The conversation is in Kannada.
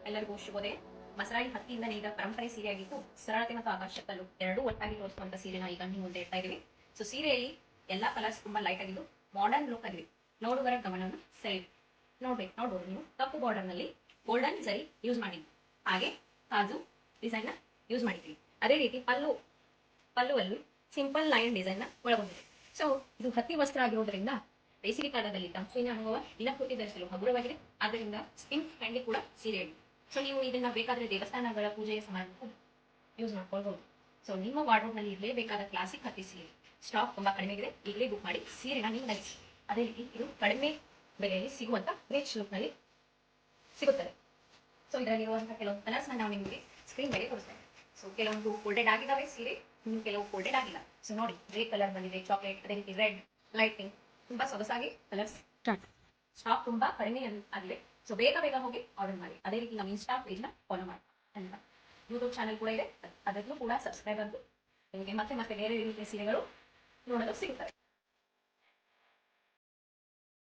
ಎಲ್ಲರಿಗೂ ಶುಭೋದಯ. ಮಸರಾಯಿ ಹತ್ತಿಯಿಂದನೇ ಈಗ ಪರಂಪರೆ ಸೀರೆಯಾಗಿದ್ದು ಸರಳತೆ ಮತ್ತು ಆಕರ್ಷಕಲು ಎರಡೂ ಒಟ್ಟಾಗಿ ತೋರಿಸುವಂತ ಸೀರೆನ ಈಗ ನಿಮ್ಮ ಮುಂದೆ ಇಡ್ತಾ ಇದೀವಿ. ಸೊ ಸೀರೆಯಲ್ಲಿ ಎಲ್ಲಾ ಕಲರ್ಸ್ ತುಂಬಾ ಲೈಟ್ ಆಗಿದ್ದು ಮಾಡರ್ನ್ ಲುಕ್ ಆಗಿದೆ. ನೋಡುಗರ ಗಮನವನ್ನು ಸೆಳೆಯಿರಿ. ನೋಡ್ಬೋದು ನೀವು ಕಪ್ಪು ಬಾರ್ಡರ್ ನಲ್ಲಿ ಗೋಲ್ಡನ್ ಜರಿ ಯೂಸ್ ಮಾಡಿದ್ವಿ, ಹಾಗೆ ಕಾಜು ಡಿಸೈನ್ ನ ಯೂಸ್ ಮಾಡಿದ್ವಿ. ಅದೇ ರೀತಿ ಪಲ್ಲುವಲ್ಲಿ ಸಿಂಪಲ್ ಲೈನ್ ಡಿಸೈನ್ ನ ಒಳಗೊಂಡಿದೆ. ಸೊ ಇದು ಹತ್ತಿ ವಸ್ತ್ರ ಆಗಿರೋದ್ರಿಂದ ಬೇಸಿಗೆ ಕಾಲದಲ್ಲಿ ತಂಪಿನ ಅನುಭವ ದಿನಪೂರ್ತಿ ಧರಿಸಲು ಹಗುರವಾಗಿದೆ. ಆದ್ದರಿಂದ ಸ್ಕಿನ್ ಫ್ರೆಂಡ್ಲಿ ಕೂಡ ಸೀರೆ ಆಗಿದೆ. ಸೊ ನೀವು ಇದನ್ನ ಬೇಕಾದ್ರೆ ದೇವಸ್ಥಾನಗಳ ಪೂಜೆಯ ಸಮಾರಂಭಕ್ಕೂ ಯೂಸ್ ಮಾಡ್ಕೊಳ್ಬಹುದು. ಸೊ ನಿಮ್ಮ ವಾರ್ಡ್ರೋಬ್ ನಲ್ಲಿ ಇರಲೇಬೇಕಾದ ಕ್ಲಾಸಿಕ್ ಹತ್ತಿ ಸೀರೆ ಸ್ಟಾಕ್ ತುಂಬಾ ಕಡಿಮೆ ಇದೆ. ಈಗಲೇ ಬುಕ್ ಮಾಡಿ ಸೀರೆನ ನೀವು ಧರಿಸಿ. ಅದೇ ರೀತಿ ಇದು ಕಡಿಮೆ ಬೆಲೆಯಲ್ಲಿ ಸಿಗುವಂತ ರಿಚ್ ಲುಕ್ ನಲ್ಲಿ ಸಿಗುತ್ತದೆ. ಸೊ ಇದರಲ್ಲಿರುವಂತಹ ಕೆಲವೊಂದು ಕಲರ್ಸ್ ನಾವು ನಿಮಗೆ ಸ್ಕ್ರೀನ್ ಮೇಲೆ ತೋರಿಸ್ತೇವೆ. ಸೊ ಕೆಲವೊಂದು ಫೋಲ್ಡೆಡ್ ಆಗಿದ್ದಾವೆ ಸೀರೆ, ಇನ್ನು ಕೆಲವು ಫೋಲ್ಡೆಡ್ ಆಗಿಲ್ಲ. ಸೊ ನೋಡಿ, ಗ್ರೇ ಕಲರ್ ಬಂದಿದೆ, ಚಾಕ್ಲೇಟ್, ಅದೇ ರೀತಿ ರೆಡ್, ಲೈಟ್ ಪಿಂಕ್, ತುಂಬಾ ಸೊಗಸಾಗಿ ಕಲರ್ಸ್ ಸ್ಟಾಕ್ ತುಂಬಾ ಕಡಿಮೆ ಆಗಿದೆ. ಸೊ ಬೇಗ ಹೋಗಿ ಆರ್ಡರ್ ಮಾಡಿ. ಅದೇ ರೀತಿ ನಮ್ಮ ಇನ್ಸ್ಟಾ ಪೇಜ್ ನ ಫಾಲೋ ಮಾಡಿ. ಯೂಟ್ಯೂಬ್ ಚಾನಲ್ ಕೂಡ ಇದೆ, ಅದನ್ನು ಕೂಡ ಸಬ್ಸ್ಕ್ರೈಬ್ ಆಗಿ ನಿಮಗೆ ಮತ್ತೆ ಬೇರೆ ರೀತಿಯ ಸೀರೆಗಳು ನೋಡಲು ಸಿಗುತ್ತವೆ.